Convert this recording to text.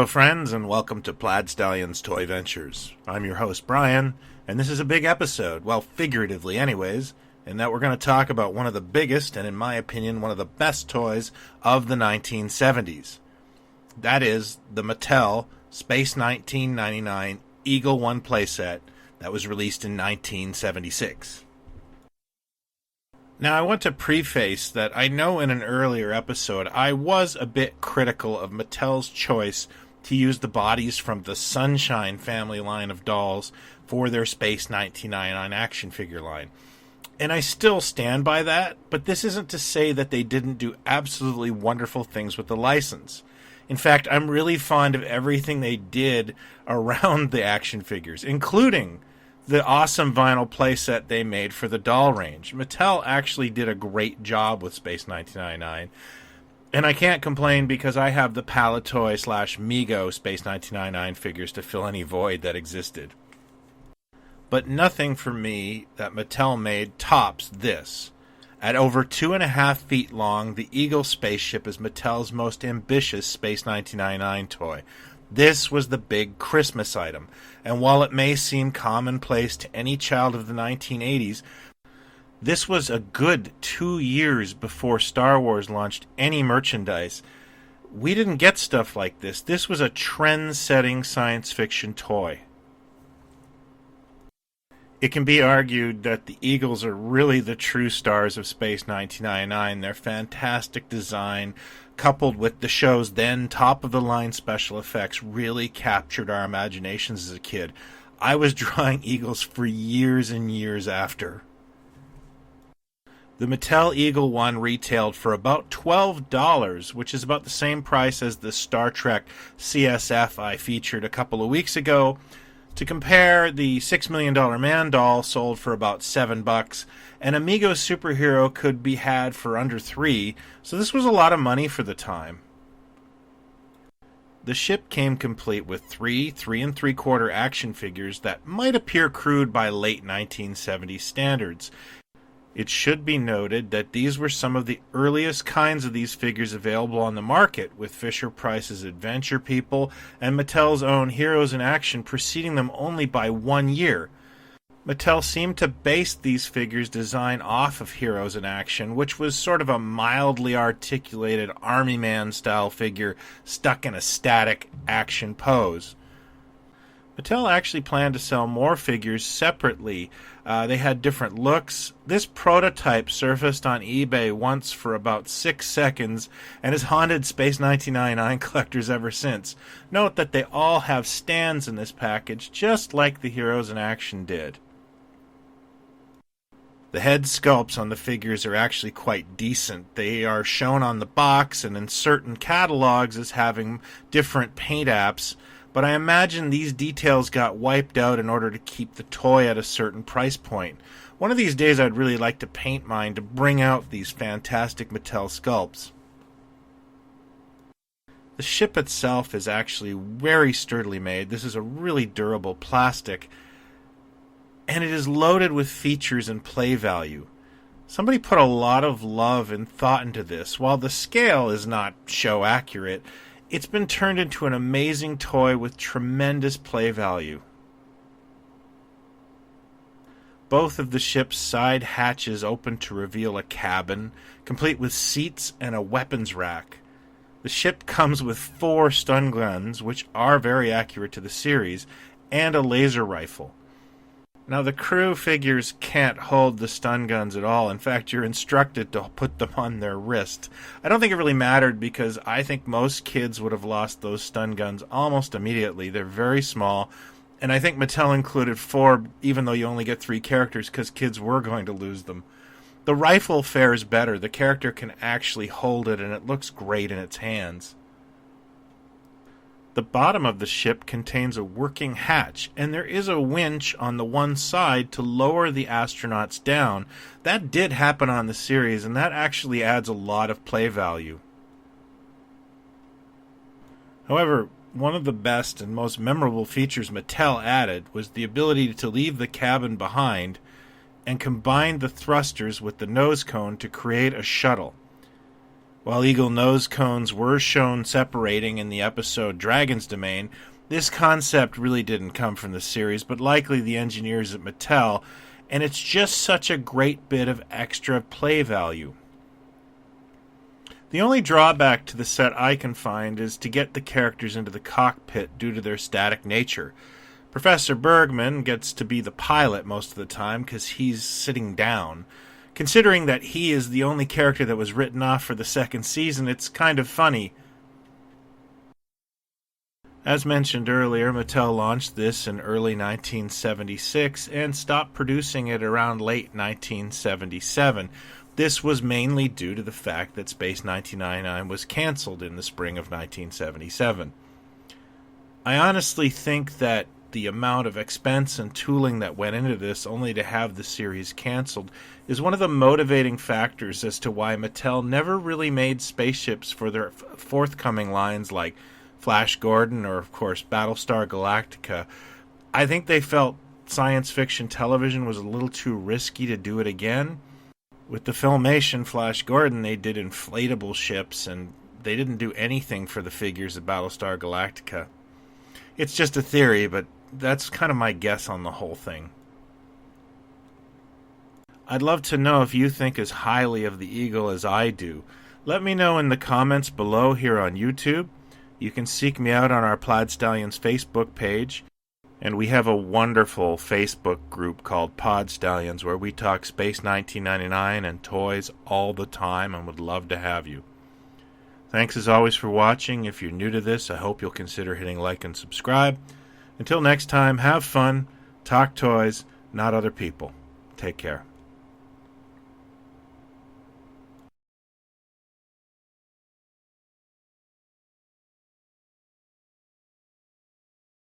friends, and welcome to Plaid Stallion's Toy Ventures. I'm your host, Brian, and this is a big episode, well, figuratively anyways, in that we're going to talk about one of the biggest, and in my opinion, one of the best toys of the 1970s. That is the Mattel Space 1999 Eagle 1 playset that was released in 1976. Now, I want to preface that I know in an earlier episode I was a bit critical of Mattel's choice to use the bodies from the Sunshine family line of dolls for their Space 1999 action figure line. And I still stand by that, but this isn't to say that they didn't do absolutely wonderful things with the license. In fact, I'm really fond of everything they did around the action figures, including the awesome vinyl playset they made for the doll range. Mattel actually did a great job with Space 1999. And I can't complain because I have the Palitoy / Mego Space 1999 figures to fill any void that existed. But nothing for me that Mattel made tops this. At over 2.5 feet long, the Eagle spaceship is Mattel's most ambitious Space 1999 toy. This was the big Christmas item, and while it may seem commonplace to any child of the 1980s, this was a good 2 years before Star Wars launched any merchandise. We didn't get stuff like this. This was a trend-setting science fiction toy. It can be argued that the Eagles are really the true stars of Space 1999. Their fantastic design, coupled with the show's then top-of-the-line special effects, really captured our imaginations as a kid. I was drawing Eagles for years and years after. The Mattel Eagle 1 retailed for about $12, which is about the same price as the Star Trek CSF I featured a couple of weeks ago. To compare, the $6 Million Man doll sold for about $7, and Amigo Superhero could be had for under $3, so this was a lot of money for the time. The ship came complete with 3 3¾ action figures that might appear crude by late 1970s standards. It should be noted that these were some of the earliest kinds of these figures available on the market, with Fisher-Price's Adventure People and Mattel's own Heroes in Action preceding them only by 1 year. Mattel seemed to base these figures' design off of Heroes in Action, which was sort of a mildly articulated Army Man-style figure stuck in a static action pose. Mattel actually planned to sell more figures separately. They had different looks. This prototype surfaced on eBay once for about 6 seconds and has haunted Space 1999 collectors ever since. Note that they all have stands in this package, just like the Heroes in Action did. The head sculpts on the figures are actually quite decent. They are shown on the box and in certain catalogs as having different paint apps, but I imagine these details got wiped out in order to keep the toy at a certain price point. One of these days I'd really like to paint mine to bring out these fantastic Mattel sculpts. The ship itself is actually very sturdily made. This is a really durable plastic, and it is loaded with features and play value. Somebody put a lot of love and thought into this. While the scale is not show accurate, it's been turned into an amazing toy with tremendous play value. Both of the ship's side hatches open to reveal a cabin, complete with seats and a weapons rack. The ship comes with 4 stun guns, which are very accurate to the series, and a laser rifle. Now, the crew figures can't hold the stun guns at all. In fact, you're instructed to put them on their wrist. I don't think it really mattered because I think most kids would have lost those stun guns almost immediately. They're very small, and I think Mattel included 4, even though you only get 3 characters, because kids were going to lose them. The rifle fares better. The character can actually hold it, and it looks great in its hands. The bottom of the ship contains a working hatch, and there is a winch on the one side to lower the astronauts down. That did happen on the series, and that actually adds a lot of play value. However, one of the best and most memorable features Mattel added was the ability to leave the cabin behind and combine the thrusters with the nose cone to create a shuttle. While eagle nose cones were shown separating in the episode Dragon's Domain, this concept really didn't come from the series, but likely the engineers at Mattel, and it's just such a great bit of extra play value. The only drawback to the set I can find is to get the characters into the cockpit due to their static nature. Professor Bergman gets to be the pilot most of the time because he's sitting down. Considering that he is the only character that was written off for the second season, it's kind of funny. As mentioned earlier, Mattel launched this in early 1976 and stopped producing it around late 1977. This was mainly due to the fact that Space 1999 was canceled in the spring of 1977. I honestly think that the amount of expense and tooling that went into this only to have the series canceled is one of the motivating factors as to why Mattel never really made spaceships for their forthcoming lines like Flash Gordon or, of course, Battlestar Galactica. I think they felt science fiction television was a little too risky to do it again. With the Filmation Flash Gordon, they did inflatable ships, and they didn't do anything for the figures of Battlestar Galactica. It's just a theory, but that's kind of my guess on the whole thing. I'd love to know if you think as highly of the Eagle as I do. Let me know in the comments below here on YouTube. You can seek me out on our Plaid Stallions Facebook page. And we have a wonderful Facebook group called Pod Stallions where we talk Space 1999 and toys all the time and would love to have you. Thanks as always for watching. If you're new to this, I hope you'll consider hitting like and subscribe. Until next time, have fun, talk toys, not other people. Take care.